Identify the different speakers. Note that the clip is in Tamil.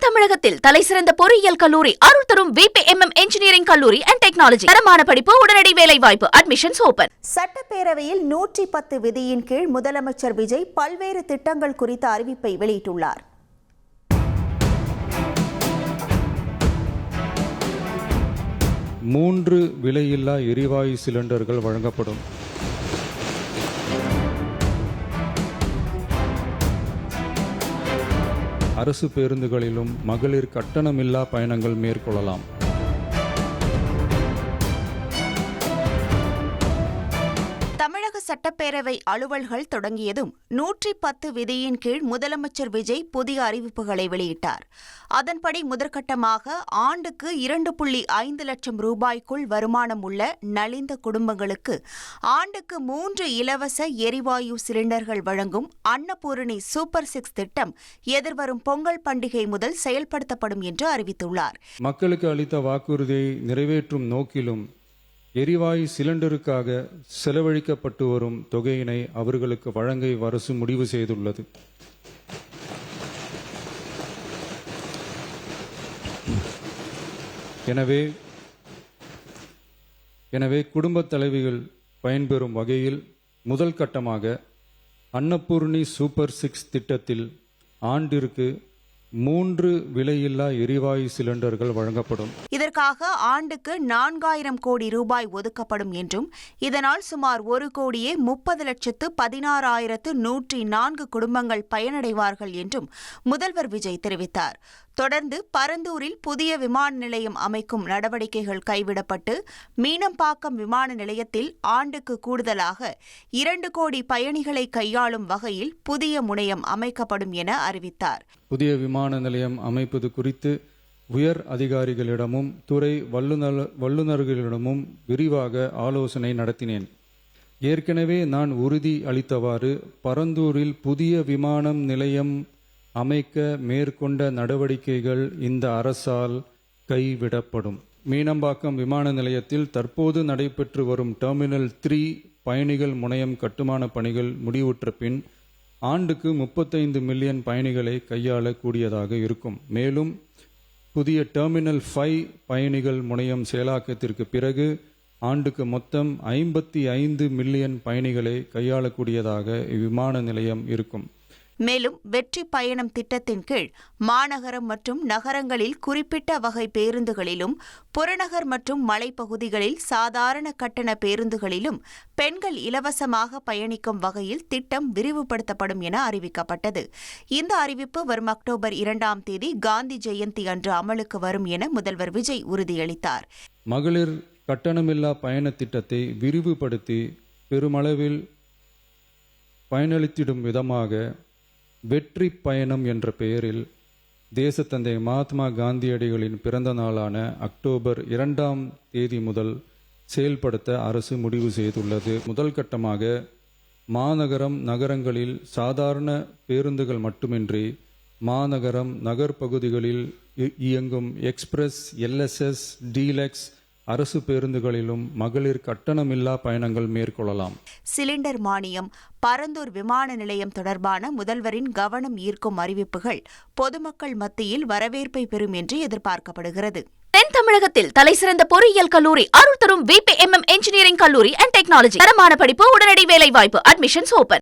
Speaker 1: தமிழகத்தில் தலைசிறந்த பொறியியல் கல்லூரி அருள் தரும் VPMM இன்ஜினியரிங் கல்லூரி அண்ட் டெக்னாலஜி. தரமான படிப்பு, உடனடி வேலை வாய்ப்பு. Admissions open.
Speaker 2: சட்டப்பேரவையில் 110 விதியின் கீழ் முதலமைச்சர் விஜய் பல்வேறு திட்டங்கள் குறித்த அறிவிப்பை வெளியிட்டுள்ளார்.
Speaker 3: மூன்று விலையில்லா எரிவாயு சிலிண்டர்கள் வழங்கப்படும். அரசு பேருந்துகளிலும் மகளிர் கட்டணமில்லா பயணங்கள் மேற்கொள்ளலாம்.
Speaker 2: தமிழக சட்டப்பேரவை அலுவல்கள் தொடங்கியதும் 110 விதியின் கீழ் முதலமைச்சர் விஜய் புதிய அறிவிப்புகளை வெளியிட்டார். அதன்படி முதற்கட்டமாக ஆண்டுக்கு 2.5 லட்சம் ரூபாய்க்குள் வருமானம் உள்ள நலிந்த குடும்பங்களுக்கு ஆண்டுக்கு 3 இலவச எரிவாயு சிலிண்டர்கள் வழங்கும் அன்னபூரணி சூப்பர் 6 திட்டம் எதிர்வரும் பொங்கல் பண்டிகை முதல் செயல்படுத்தப்படும் என்று அறிவித்துள்ளார்.
Speaker 3: மக்களுக்கு அளித்த வாக்குறுதியை நிறைவேற்றும் நோக்கிலும் எரிவாயு சிலிண்டருக்காக செலவழிக்கப்பட்டு வரும் தொகையினை அவர்களுக்கு வழங்க அரசு முடிவு செய்துள்ளது. எனவே குடும்பத் தலைவிகள் பயன்பெறும் வகையில் முதல் கட்டமாக அன்னபூர்ணி சூப்பர் 6 திட்டத்தில் ஆண்டிற்கு 3 விலையில்லா எரிவாயு சிலிண்டர்கள் வழங்கப்படும்.
Speaker 2: இதற்காக ஆண்டுக்கு 4000 கோடி ரூபாய் ஒதுக்கப்படும் என்றும் இதனால் சுமார் 1,30,16,104 குடும்பங்கள் பயனடைவார்கள் என்றும் முதல்வர் விஜய் தெரிவித்தார். தொடர்ந்து பரந்தூரில் புதிய விமான நிலையம் அமைக்கும் நடவடிக்கைகள் கைவிடப்பட்டு மீனம்பாக்கம் விமான நிலையத்தில் ஆண்டுக்கு கூடுதலாக 2 கோடி பயணிகளை கையாளும் வகையில் புதிய முனையம் அமைக்கப்படும் என அறிவித்தார்.
Speaker 3: புதிய விமான நிலையம் அமைப்பது குறித்து உயர் அதிகாரிகளிடமும் துறை வல்லுநர்களிடமும் விரிவாக ஆலோசனை நடத்தினேன். ஏற்கனவே நான் உறுதி அளித்தவாறு பரந்தூரில் புதிய விமான நிலையம் அமைக்க மேற்கொண்ட நடவடிக்கைகள் இந்த அரசால் கைவிடப்படும். மீனம்பாக்கம் விமான நிலையத்தில் தற்போது நடைபெற்று வரும் டெர்மினல் 3 பயணிகள் முனையம் கட்டுமான பணிகள் முடிவுற்ற பின் ஆண்டுக்கு 35 மில்லியன் பயணிகளை கையாளக்கூடியதாக இருக்கும். மேலும் புதிய டெர்மினல் 5 பயணிகள் முனையம் செயலாக்கத்திற்கு பிறகு ஆண்டுக்கு மொத்தம் 55 மில்லியன் பயணிகளை கையாளக்கூடியதாக இவ்விமான நிலையம் இருக்கும்.
Speaker 2: மேலும் வெற்றி பயணம் திட்டத்தின் கீழ் மாநகரம் மற்றும் நகரங்களில் குறிப்பிட்ட வகை பேருந்துகளிலும் புறநகர் மற்றும் மலைப்பகுதிகளில் சாதாரண கட்டண பேருந்துகளிலும் பெண்கள் இலவசமாக பயணிக்கும் வகையில் திட்டம் விரிவுபடுத்தப்படும் என அறிவிக்கப்பட்டது. இந்த அறிவிப்பு வரும் அக்டோபர் 2ஆம் தேதி காந்தி ஜெயந்தி அன்று அமலுக்கு வரும் என முதல்வர் விஜய் உறுதியளித்தார்.
Speaker 3: மகளிர் கட்டணமில்லா பயண திட்டத்தை விரிவுபடுத்தி பெருமளவில் பயனளித்திடும் விதமாக வெற்றி பயணம் என்ற பெயரில் தேசத்தந்தை மகாத்மா காந்தியடிகளின் பிறந்த நாளான அக்டோபர் 2ஆம் தேதி முதல் செயல்படுத்த அரசு முடிவு செய்துள்ளது. முதல் கட்டமாக மாநகரம் நகரங்களில் சாதாரண பேருந்துகள் மட்டுமின்றி மாநகரம் நகர்பகுதிகளில் இயங்கும் எக்ஸ்பிரஸ், LSS, டீலக்ஸ் அரசு பேருந்துகளிலும் மகளிர் கட்டணமில்லா பயணங்கள் மேற்கொள்ளலாம்.
Speaker 2: சிலிண்டர் மானியம், பரந்தூர் விமான நிலையம் தொடர்பான முதல்வரின் கவனம் ஈர்க்கும் அறிவிப்புகள் பொதுமக்கள் மத்தியில் வரவேற்பை பெறும் என்று எதிர்பார்க்கப்படுகிறது.
Speaker 1: தென் தமிழகத்தில் தலைசிறந்த பொறியியல் கல்லூரி அருள் தரும் VPMM இன்ஜினியரிங் கல்லூரி அண்ட் டெக்னாலஜி. தரமான படிப்பு, உடனடி வேலை வாய்ப்பு. Admissions open.